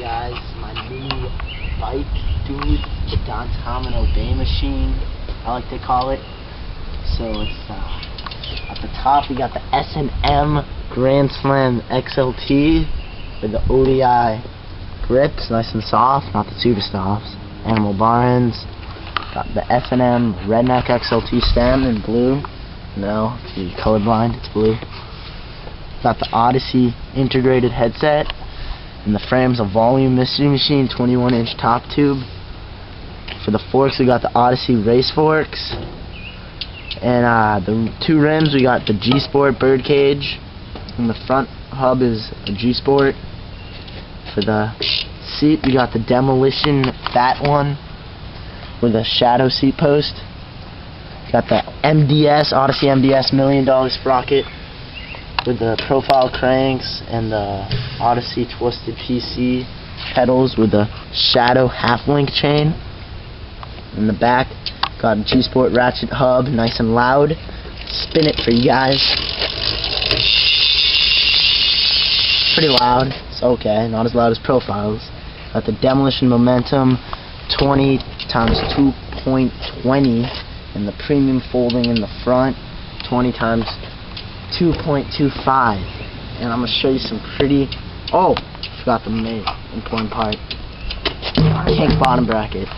guys, my new bike, dude, the Dantes Bay machine, I like to call it. So it's at the top we got the S&M Grand Slam XLT with the ODI grips, nice and soft, not the super softs. Animal bar ends. Got the S&M Redneck XLT stem in blue. No, if you're colorblind, it's blue. Got the Odyssey integrated headset, and the frame's a volume mystery machine, 21-inch top tube. For the forks, we got the Odyssey race forks, and the two rims, we got the G Sport birdcage, and the front hub is a G Sport. For the seat, we got the Demolition fat one with a shadow seat post. Got the MDS, Odyssey MDS $1 million sprocket with the profile cranks and the Odyssey Twisted PC pedals with the shadow half-link chain. In the back, got a G-Sport ratchet hub, nice and loud. Spin it for you guys. Pretty loud. It's okay, not as loud as profiles. Got the Demolition Momentum 20 times 2.20 and the premium folding in the front 20 times 2.25. And I'm going to show you some pretty, oh, forgot the main important part, kink bottom bracket.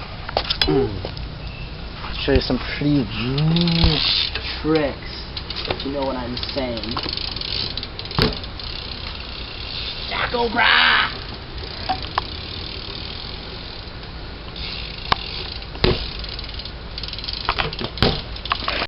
Show you some pretty tricks, if you know what I'm saying. Jack O'Bra!